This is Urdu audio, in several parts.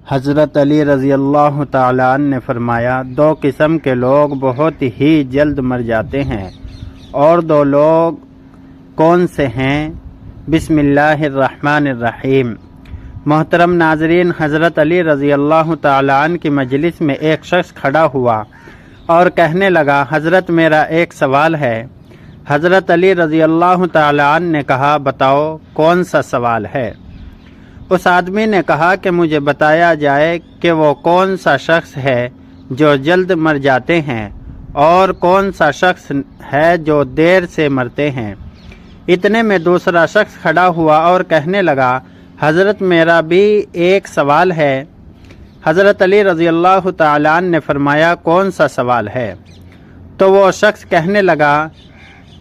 حضرت علی رضی اللہ تعالیٰ عنہ نے فرمایا، دو قسم کے لوگ بہت ہی جلد مر جاتے ہیں، اور دو لوگ کون سے ہیں؟ بسم اللہ الرحمن الرحیم۔ محترم ناظرین، حضرت علی رضی اللہ تعالیٰ عنہ کی مجلس میں ایک شخص کھڑا ہوا اور کہنے لگا، حضرت میرا ایک سوال ہے۔ حضرت علی رضی اللہ تعالیٰ عنہ نے کہا، بتاؤ کون سا سوال ہے؟ اس آدمی نے کہا کہ مجھے بتایا جائے کہ وہ کون سا شخص ہے جو جلد مر جاتے ہیں اور کون سا شخص ہے جو دیر سے مرتے ہیں۔ اتنے میں دوسرا شخص کھڑا ہوا اور کہنے لگا، حضرت میرا بھی ایک سوال ہے۔ حضرت علی رضی اللہ تعالیٰ عنہ نے فرمایا، کون سا سوال ہے؟ تو وہ شخص کہنے لگا،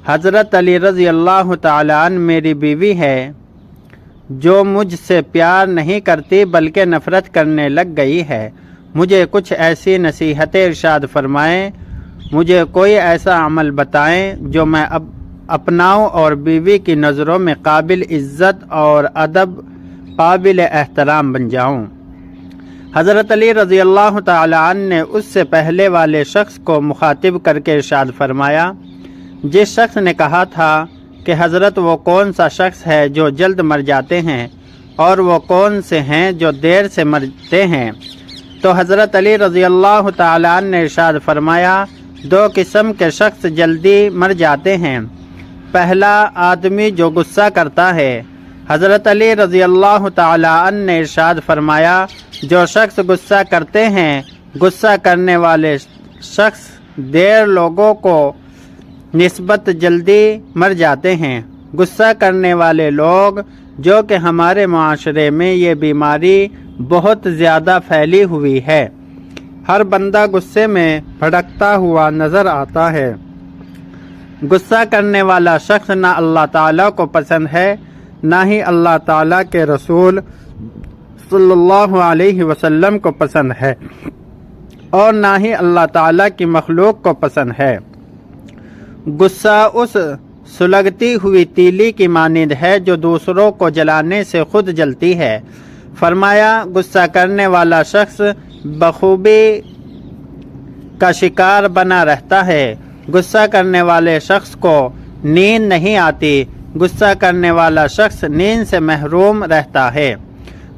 حضرت علی رضی اللہ تعالیٰ عنہ میری بیوی ہے جو مجھ سے پیار نہیں کرتی بلکہ نفرت کرنے لگ گئی ہے۔ مجھے کچھ ایسی نصیحتیں ارشاد فرمائیں، مجھے کوئی ایسا عمل بتائیں جو میں اب اپناؤں اور بیوی کی نظروں میں قابل عزت اور ادب قابل احترام بن جاؤں۔ حضرت علی رضی اللہ تعالی عنہ نے اس سے پہلے والے شخص کو مخاطب کر کے ارشاد فرمایا، جس شخص نے کہا تھا کہ حضرت وہ کون سا شخص ہے جو جلد مر جاتے ہیں اور وہ کون سے ہیں جو دیر سے مرتے ہیں، تو حضرت علی رضی اللہ تعالی عنہ نے ارشاد فرمایا، دو قسم کے شخص جلدی مر جاتے ہیں۔ پہلا آدمی جو غصہ کرتا ہے۔ حضرت علی رضی اللہ تعالی عنہ نے ارشاد فرمایا، جو شخص غصہ کرتے ہیں، غصہ کرنے والے شخص دیر لوگوں کو نسبت جلدی مر جاتے ہیں۔ غصہ کرنے والے لوگ، جو کہ ہمارے معاشرے میں یہ بیماری بہت زیادہ پھیلی ہوئی ہے، ہر بندہ غصے میں بھڑکتا ہوا نظر آتا ہے۔ غصہ کرنے والا شخص نہ اللہ تعالیٰ کو پسند ہے، نہ ہی اللہ تعالیٰ کے رسول صلی اللہ علیہ وسلم کو پسند ہے، اور نہ ہی اللہ تعالیٰ کی مخلوق کو پسند ہے۔ غصہ اس سلگتی ہوئی تیلی کی مانند ہے جو دوسروں کو جلانے سے خود جلتی ہے۔ فرمایا، غصہ کرنے والا شخص بخوبی کا شکار بنا رہتا ہے۔ غصہ کرنے والے شخص کو نیند نہیں آتی، غصہ کرنے والا شخص نیند سے محروم رہتا ہے۔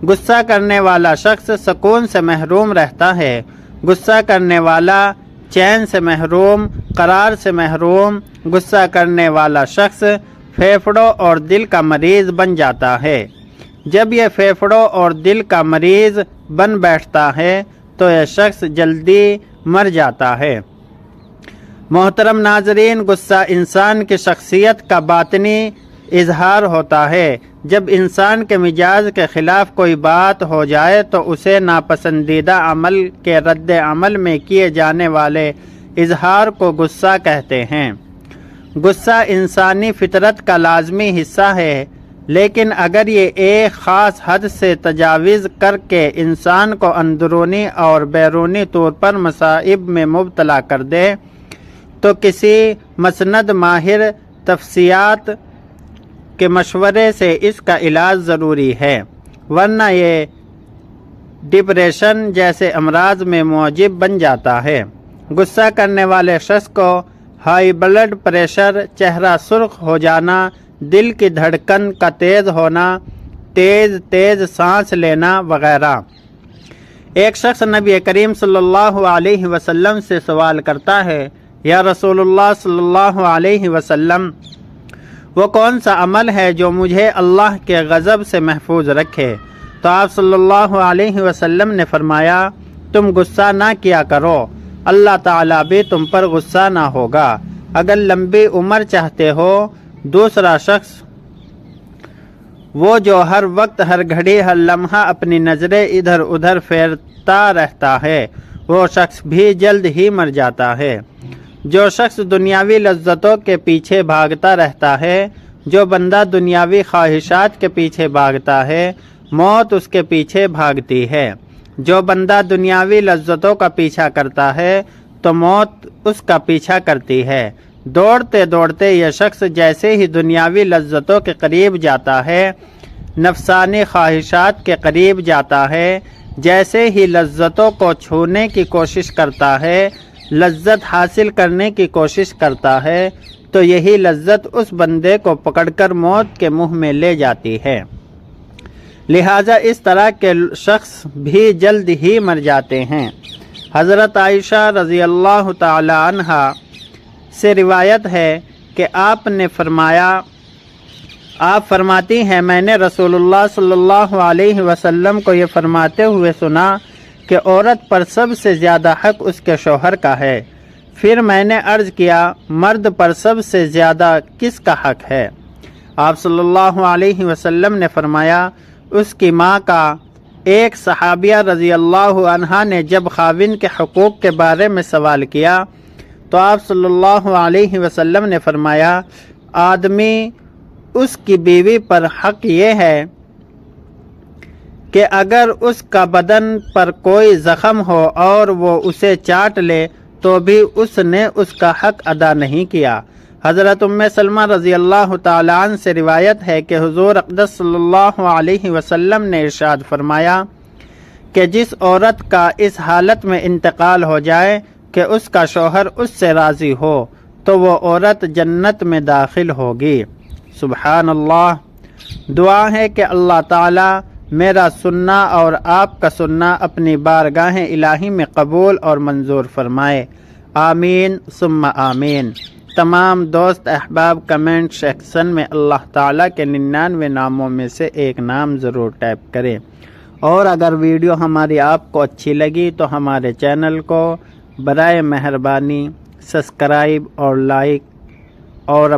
غصہ کرنے والا شخص سکون سے محروم رہتا ہے۔ غصہ کرنے والا چین سے محروم، قرار سے محروم۔ غصہ کرنے والا شخص پھیپھڑوں اور دل کا مریض بن جاتا ہے۔ جب یہ پھیپھڑوں اور دل کا مریض بن بیٹھتا ہے تو یہ شخص جلدی مر جاتا ہے۔ محترم ناظرین، غصہ انسان کی شخصیت کا باطنی اظہار ہوتا ہے۔ جب انسان کے مزاج کے خلاف کوئی بات ہو جائے تو اسے ناپسندیدہ عمل کے رد عمل میں کیے جانے والے اظہار کو غصہ کہتے ہیں۔ غصہ انسانی فطرت کا لازمی حصہ ہے، لیکن اگر یہ ایک خاص حد سے تجاوز کر کے انسان کو اندرونی اور بیرونی طور پر مصائب میں مبتلا کر دے تو کسی مسند ماہر تفصیلات کے مشورے سے اس کا علاج ضروری ہے، ورنہ یہ ڈپریشن جیسے امراض میں موجب بن جاتا ہے۔ غصہ کرنے والے شخص کو ہائی بلڈ پریشر، چہرہ سرخ ہو جانا، دل کی دھڑکن کا تیز ہونا، تیز سانس لینا وغیرہ۔ ایک شخص نبی کریم صلی اللہ علیہ وسلم سے سوال کرتا ہے، یا رسول اللہ صلی اللہ علیہ وسلم، وہ کون سا عمل ہے جو مجھے اللہ کے غضب سے محفوظ رکھے؟ تو آپ صلی اللہ علیہ وسلم نے فرمایا، تم غصہ نہ کیا کرو، اللہ تعالیٰ بھی تم پر غصہ نہ ہوگا۔ اگر لمبی عمر چاہتے ہو۔ دوسرا شخص، وہ جو ہر وقت، ہر گھڑی، ہر لمحہ اپنی نظریں ادھر ادھر پھیرتا رہتا ہے، وہ شخص بھی جلد ہی مر جاتا ہے۔ جو شخص دنیاوی لذتوں کے پیچھے بھاگتا رہتا ہے، جو بندہ دنیاوی خواہشات کے پیچھے بھاگتا ہے، موت اس کے پیچھے بھاگتی ہے۔ جو بندہ دنیاوی لذتوں کا پیچھا کرتا ہے تو موت اس کا پیچھا کرتی ہے۔ دوڑتے دوڑتے یہ شخص جیسے ہی دنیاوی لذتوں کے قریب جاتا ہے، نفسانی خواہشات کے قریب جاتا ہے، جیسے ہی لذتوں کو چھونے کی کوشش کرتا ہے، لذت حاصل کرنے کی کوشش کرتا ہے، تو یہی لذت اس بندے کو پکڑ کر موت کے منہ میں لے جاتی ہے۔ لہٰذا اس طرح کے شخص بھی جلد ہی مر جاتے ہیں۔ حضرت عائشہ رضی اللہ تعالی عنہا سے روایت ہے کہ آپ فرماتی ہیں، میں نے رسول اللہ صلی اللہ علیہ وسلم کو یہ فرماتے ہوئے سنا کہ عورت پر سب سے زیادہ حق اس کے شوہر کا ہے۔ پھر میں نے عرض کیا، مرد پر سب سے زیادہ کس کا حق ہے؟ آپ صلی اللہ علیہ وسلم نے فرمایا، اس کی ماں کا۔ ایک صحابیہ رضی اللہ عنہا نے جب خاوند کے حقوق کے بارے میں سوال کیا تو آپ صلی اللہ علیہ وسلم نے فرمایا، آدمی اس کی بیوی پر حق یہ ہے کہ اگر اس کا بدن پر کوئی زخم ہو اور وہ اسے چاٹ لے تو بھی اس نے اس کا حق ادا نہیں کیا۔ حضرت ام سلمہ رضی اللہ تعالی عنہ سے روایت ہے کہ حضور اقدس صلی اللہ علیہ وسلم نے ارشاد فرمایا کہ جس عورت کا اس حالت میں انتقال ہو جائے کہ اس کا شوہر اس سے راضی ہو تو وہ عورت جنت میں داخل ہوگی۔ سبحان اللہ۔ دعا ہے کہ اللہ تعالی میرا سننا اور آپ کا سننا اپنی بارگاہ الہی میں قبول اور منظور فرمائے۔ آمین ثم آمین۔ تمام دوست احباب کمنٹ سیکشن میں اللہ تعالیٰ کے 99 ناموں میں سے ایک نام ضرور ٹائپ کریں، اور اگر ویڈیو ہماری آپ کو اچھی لگی تو ہمارے چینل کو برائے مہربانی سبسکرائب اور لائک اور